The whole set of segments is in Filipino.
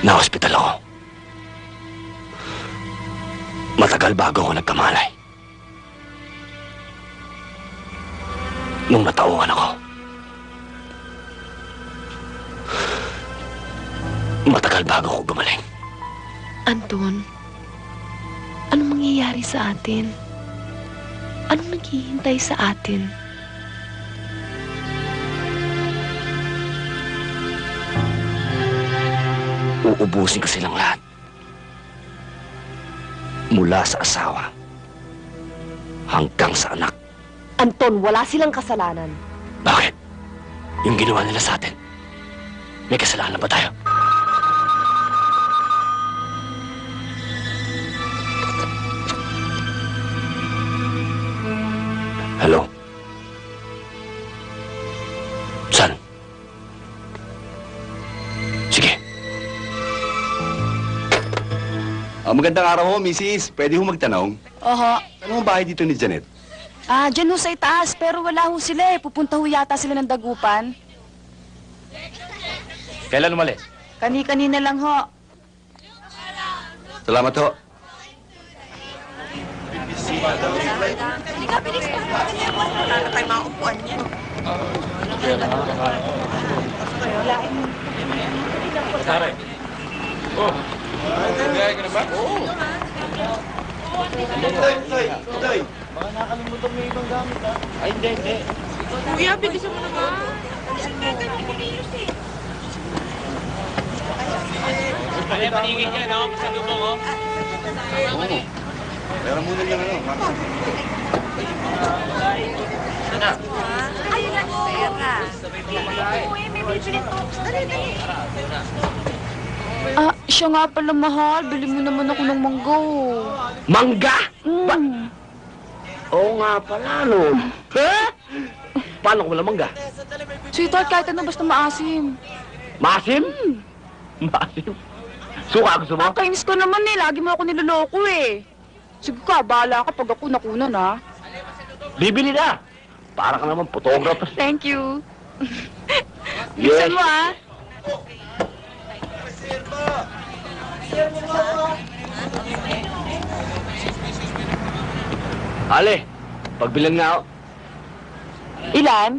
Na-hospital ako. Matagal bago ako nagkamalay. Nung natauhan ako, matagal bago ako gumaling. Anton, anong mangyayari sa atin? Anong naghihintay sa atin? Uubusin ko silang lahat. Mula sa asawa hanggang sa anak. Anton, wala silang kasalanan. Bakit? Yung ginawa nila sa atin, may kasalanan ba tayo? Hello? Saan? Sige. Magandang araw ho, Mrs. Pwede ho magtanong? Oho. Ano ang bahay dito ni Janet? Dyan ho sa itaas, pero wala ho sila eh. Pupunta ho yata sila ng Dagupan. Kailan umalis? Kani-kanina lang ho. Salamat ho. Kuya, bilisan mo naman. Panigin ka, no? Pasalubong, oh. Pera muna yung ano. Ayun na po. Pera. May bibili po. Dali, dali. Siya nga pala mahal. Bili mo naman ako ng manggo. Mangga? Oo nga pala, no? Ha? Paano ko wala mangga? Sweetheart, kahit ano basta maasim. Maasim? Maasim? Suka gusto mo? Kainis ko naman eh. Lagi mo ako niloloko eh. Sige ka, bahala ka pag ako nakunan ha. Bibili na! Para ka naman photographer. Thank you. Yes. Bilisan mo ha. Ale, pagbilang nga ako. Ilan?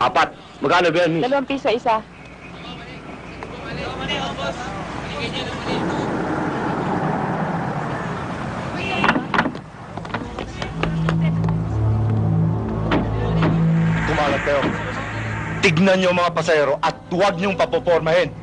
4. Magkano ba yan, miss? 2 piso isa. Kumalat kayo. Tignan niyo mga pasahero at huwag niyong papopormahin.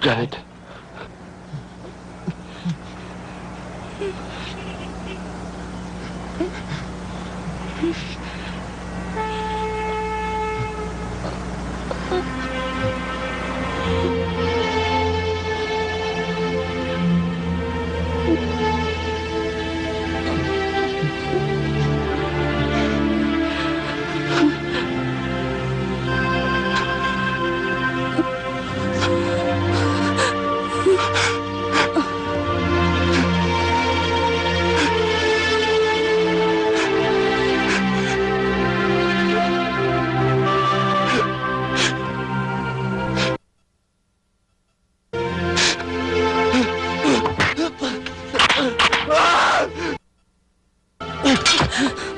Janet.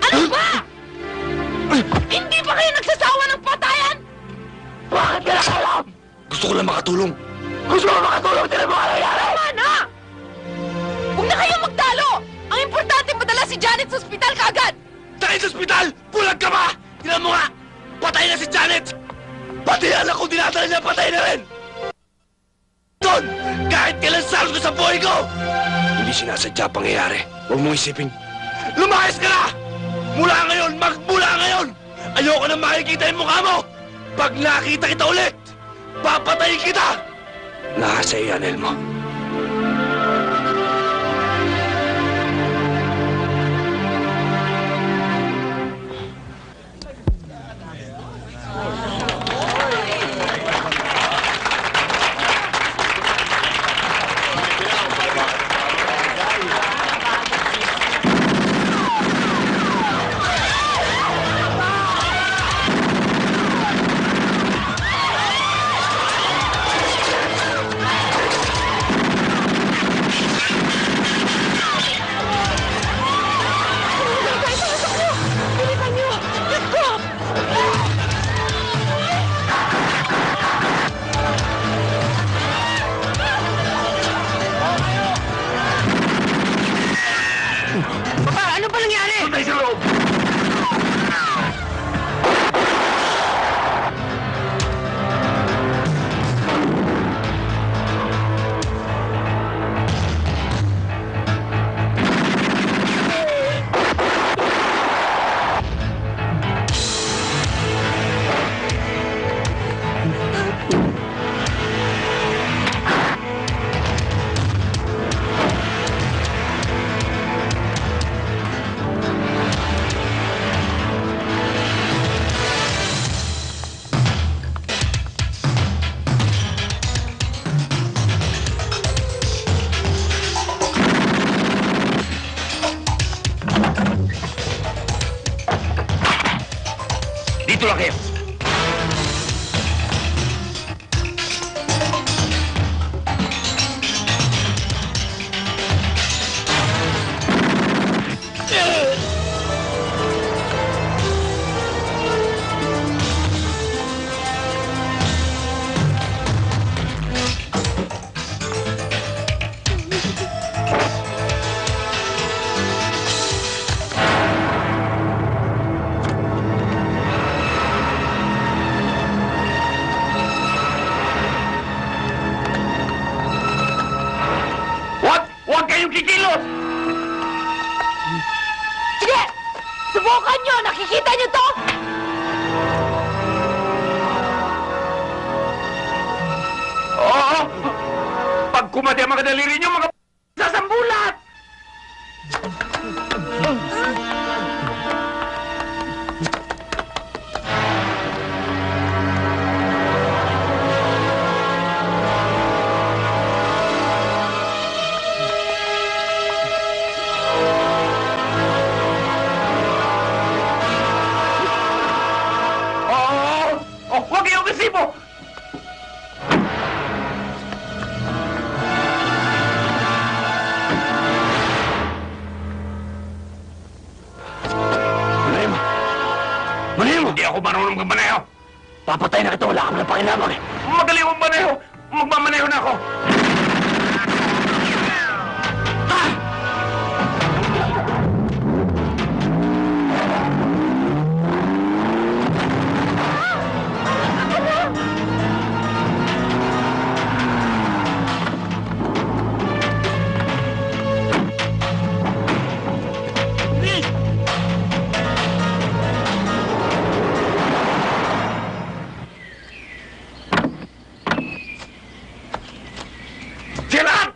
Ano ba? Hindi ba kayo nagsasawa ng patayan? Bakit ka lang alam? Gusto ko lang makatulong. Gusto ko makatulong, tinan mo ano nangyari! Tama na! Huwag na kayong magtalo! Ang importante madala si Janet sa ospital kaagad! Dahil sa ospital, bulag ka ba? Tinan mo nga, patay na si Janet! Pati ang anak ko dinadala niya, patay na rin! Doon, kahit kailan salot ko sa buhay ko! Hindi sinasadya pangyayari. Huwag mong isipin. Lumayas ka na! Mula ngayon, magmula ngayon! Ayoko na makikita yung mukha mo! Pag nakita kita ulit, papatayin kita! Nasa iyo, Anelmo. Ano ba nangyari? Patay sa loob! Dito lang kayo! Huwag kayong kikilos! Sige! Subukan nyo! Nakikita nyo to? Oo! Pag kumati ang mga daliri niyo, mga sasambulat! Hindi ako marunong magmaneho. Papatay na kita, wala kang na pakinabang eh. Madali akong maneho. Magmamaneho na ako. Sirat!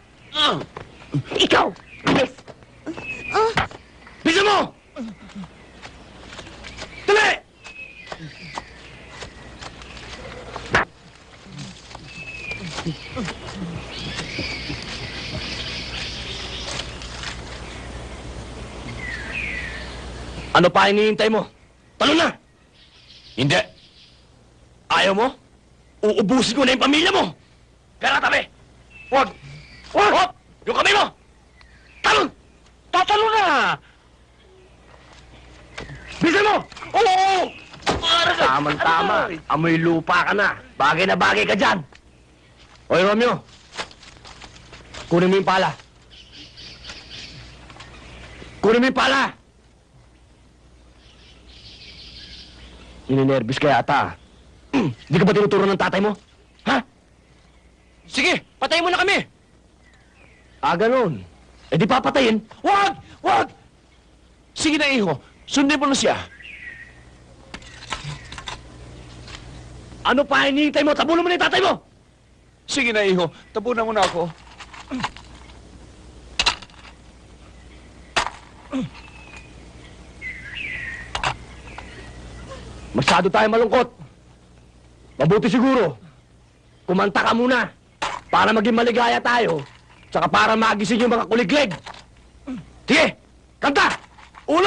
Ikaw! Yes! Bisa mo! Dali! Ano pa hinihintay mo? Talo na! Hindi. Ayaw mo? Uubusin ko na yung pamilya mo! Kaya tabi! Huwag! Huwag! Huwag! Yung kamay mo! Talon! Tatalo na! Bisan mo! Oo! Tama-tama. Amoy lupa ka na. Bagay na bagay ka dyan. Oy, Romeo. Kunin mo yung pala. Kunin mo yung pala! Ininervous ka yata. Di ka ba tinuturo ng tatay mo? Ha? Sige, patayin mo na kami! Ah, ganun. Eh di papatayin. Wag! Wag! Sige na, iho. Sundin mo na siya. Ano pa hinihintay mo? Tabunan mo na yung tatay mo! Sige na, iho. Tapunan mo na ako. Masyado tayo malungkot. Mabuti siguro. Kumanta ka muna. Para maging maligaya tayo. Tsaka para magising yung mga kuliglig. Sige, kanta! 1,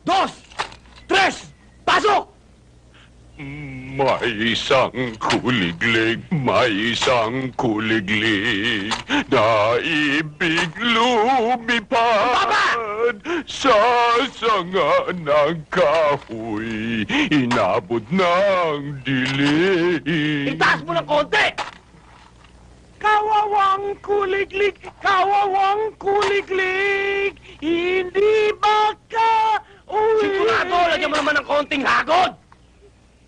2, 3, pasok! May isang kuliglig, may isang kuliglig na ibig lumipad sa sanga ng kahoy, inabot ng dilim. Itaas mo ng konti! Kawawang kuliglig, kawawang kuliglig, hindi ba ka uwi? Sigurado, lagyan mo naman ng konting hagod!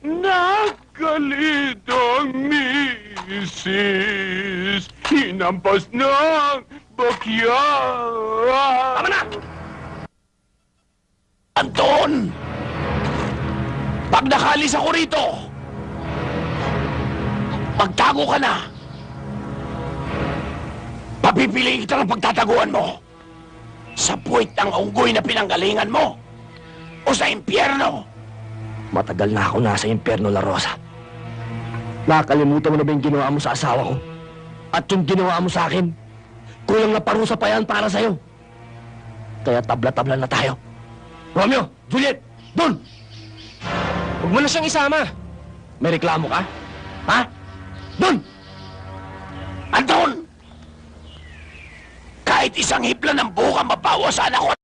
Nagalit ang misis, hinampas ng bakya. Tama na! Anton! Pag nakalis ako rito, magtago ka na. Papipiliin kita ng pagtataguan mo. Sa puwit ng unggoy na pinanggalingan mo o sa impyerno. Matagal na ako nasa impyerno, La Rosa. Nakalimutan mo na ba yung ginawa mo sa asawa ko? At yung ginawa mo sa akin? Kulang na parusa pa yan para sa'yo. Kaya tabla-tabla na tayo. Romeo! Juliet! Doon! Huwag mo na siyang isama. May reklamo ka? Ha? Doon! Anton! Kahit isang hipla ng buka mabawasan ako